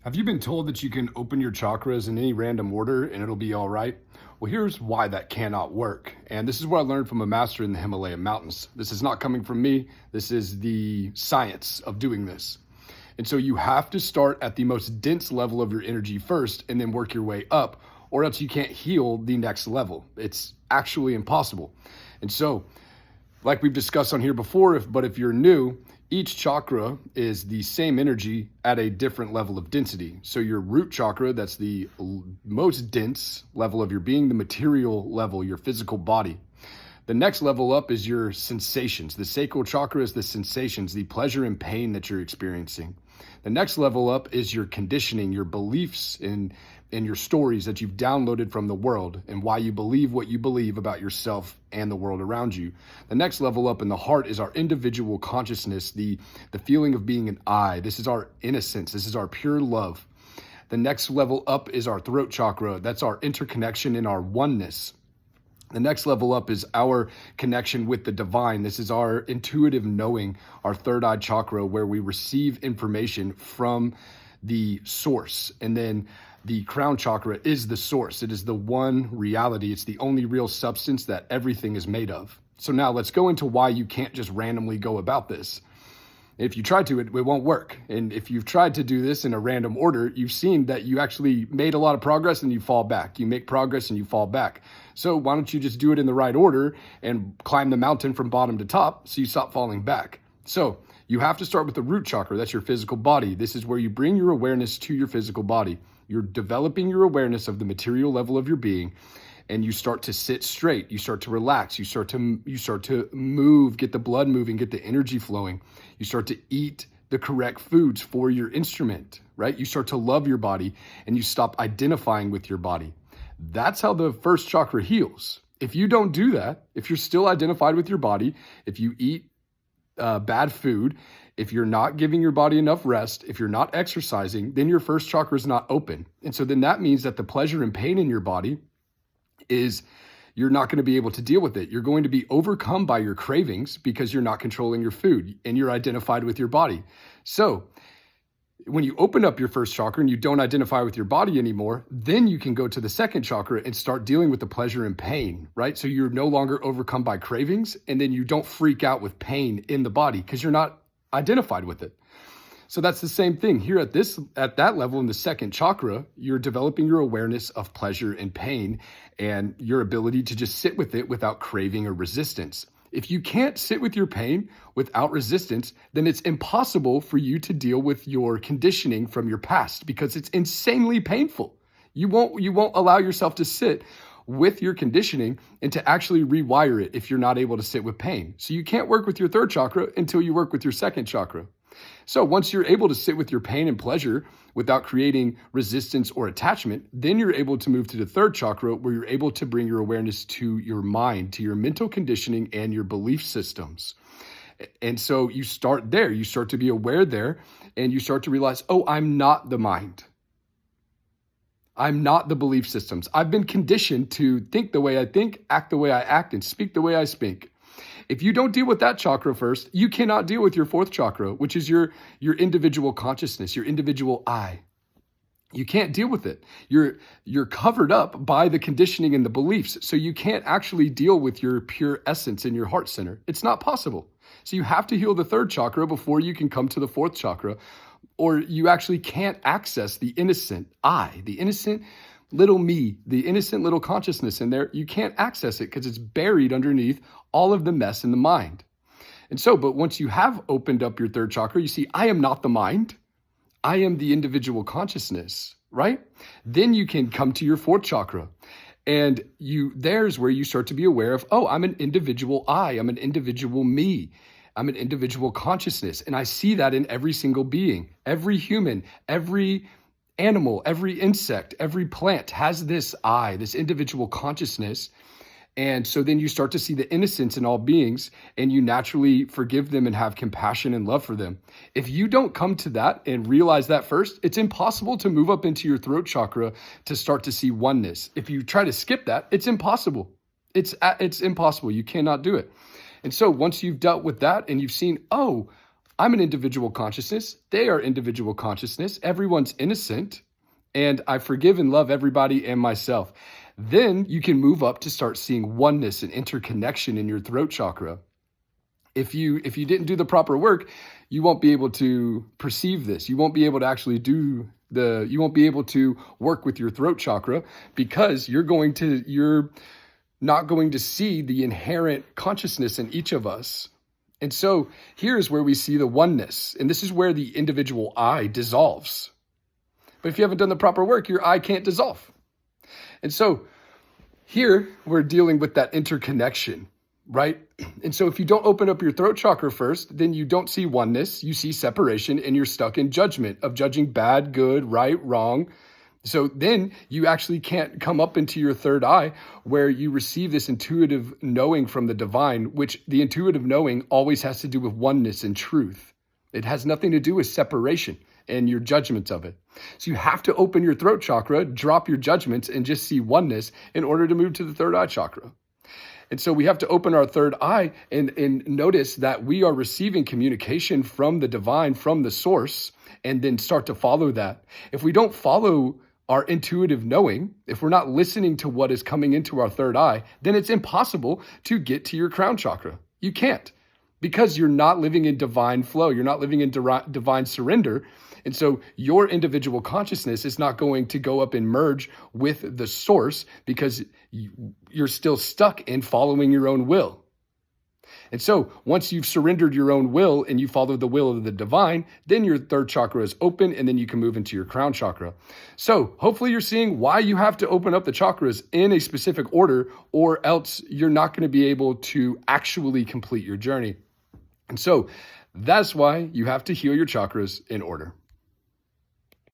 Have you been told that you can open your chakras in any random order and it'll be all right? Well, here's why that cannot work. And this is what I learned from a master in the Himalayan mountains. This is not coming from me. This is the science of doing this. And so you have to start at the most dense level of your energy first and then work your way up, or else you can't heal the next level. It's actually impossible. And so, like we've discussed on here before, if you're new, each chakra is the same energy at a different level of density. So your root chakra, that's the most dense level of your being, the material level, your physical body. The next level up is your sensations. The sacral chakra is the sensations, the pleasure and pain that you're experiencing. The next level up is your conditioning, your beliefs and your stories that you've downloaded from the world and why you believe what you believe about yourself and the world around you. The next level up in the heart is our individual consciousness, the feeling of being an I. This is our innocence. This is our pure love. The next level up is our throat chakra. That's our interconnection and our oneness. The next level up is our connection with the divine. This is our intuitive knowing, our third eye chakra, where we receive information from the source. And then the crown chakra is the source. It is the one reality. It's the only real substance that everything is made of. So now let's go into why you can't just randomly go about this. If you try to, it won't work. And if you've tried to do this in a random order, you've seen that you actually made a lot of progress and you fall back. You make progress and you fall back. So why don't you just do it in the right order and climb the mountain from bottom to top so you stop falling back? So you have to start with the root chakra. That's your physical body. This is where you bring your awareness to your physical body. You're developing your awareness of the material level of your being, and you start to sit straight. You start to relax. You start to move, get the blood moving, get the energy flowing. You start to eat the correct foods for your instrument, right? You start to love your body and you stop identifying with your body. That's how the first chakra heals. If you don't do that, if you're still identified with your body, if you eat bad food, if you're not giving your body enough rest, if you're not exercising, then your first chakra is not open. And so then that means that the pleasure and pain in your body is you're not going to be able to deal with it. You're going to be overcome by your cravings because you're not controlling your food and you're identified with your body. So when you open up your first chakra and you don't identify with your body anymore, then you can go to the second chakra and start dealing with the pleasure and pain, right? So you're no longer overcome by cravings, and then you don't freak out with pain in the body because you're not identified with it. So that's the same thing here at that level in the second chakra. You're developing your awareness of pleasure and pain and your ability to just sit with it without craving or resistance. If you can't sit with your pain without resistance, then it's impossible for you to deal with your conditioning from your past because it's insanely painful. You won't allow yourself to sit with your conditioning and to actually rewire it if you're not able to sit with pain. So you can't work with your third chakra until you work with your second chakra. So once you're able to sit with your pain and pleasure without creating resistance or attachment, then you're able to move to the third chakra where you're able to bring your awareness to your mind, to your mental conditioning and your belief systems. And so you start there, you start to be aware there, and you start to realize, oh, I'm not the mind. I'm not the belief systems. I've been conditioned to think the way I think, act the way I act, and speak the way I speak. If you don't deal with that chakra first, you cannot deal with your fourth chakra, which is your individual consciousness, your individual I. You can't deal with it. You're covered up by the conditioning and the beliefs, so you can't actually deal with your pure essence in your heart center. It's not possible. So you have to heal the third chakra before you can come to the fourth chakra, or you actually can't access the innocent I, the innocent little me, the innocent little consciousness in there. You can't access it because it's buried underneath all of the mess in the mind. And so, but once you have opened up your third chakra, you see, I am not the mind. I am the individual consciousness, right? Then you can come to your fourth chakra. And there's where you start to be aware of, oh, I'm an individual I, I'm an individual me. I'm an individual consciousness. And I see that in every single being, every human, every animal, every insect, every plant has this I, this individual consciousness. And so then you start to see the innocence in all beings and you naturally forgive them and have compassion and love for them. If you don't come to that and realize that first, it's impossible to move up into your throat chakra to start to see oneness. If you try to skip that, it's impossible. It's impossible. You cannot do it. And so once you've dealt with that and you've seen, oh, I'm an individual consciousness. They are individual consciousness. Everyone's innocent. And I forgive and love everybody and myself. Then you can move up to start seeing oneness and interconnection in your throat chakra. If you didn't do the proper work, you won't be able to perceive this. You won't be able to actually you won't be able to work with your throat chakra because you're not going to see the inherent consciousness in each of us. And so here's where we see the oneness. And this is where the individual I dissolves. But if you haven't done the proper work, your I can't dissolve. And so here we're dealing with that interconnection, right? And so if you don't open up your throat chakra first, then you don't see oneness, you see separation, and you're stuck in judgment of judging bad, good, right, wrong. So then you actually can't come up into your third eye where you receive this intuitive knowing from the divine, which the intuitive knowing always has to do with oneness and truth. It has nothing to do with separation and your judgments of it. So you have to open your throat chakra, drop your judgments, and just see oneness in order to move to the third eye chakra. And so we have to open our third eye and notice that we are receiving communication from the divine, from the source, and then start to follow that. If we don't follow our intuitive knowing, if we're not listening to what is coming into our third eye, then it's impossible to get to your crown chakra. You can't, because you're not living in divine flow. You're not living in divine surrender. And so your individual consciousness is not going to go up and merge with the source because you're still stuck in following your own will. And so once you've surrendered your own will and you follow the will of the divine, then your third chakra is open and then you can move into your crown chakra. So hopefully you're seeing why you have to open up the chakras in a specific order, or else you're not going to be able to actually complete your journey. And so that's why you have to heal your chakras in order.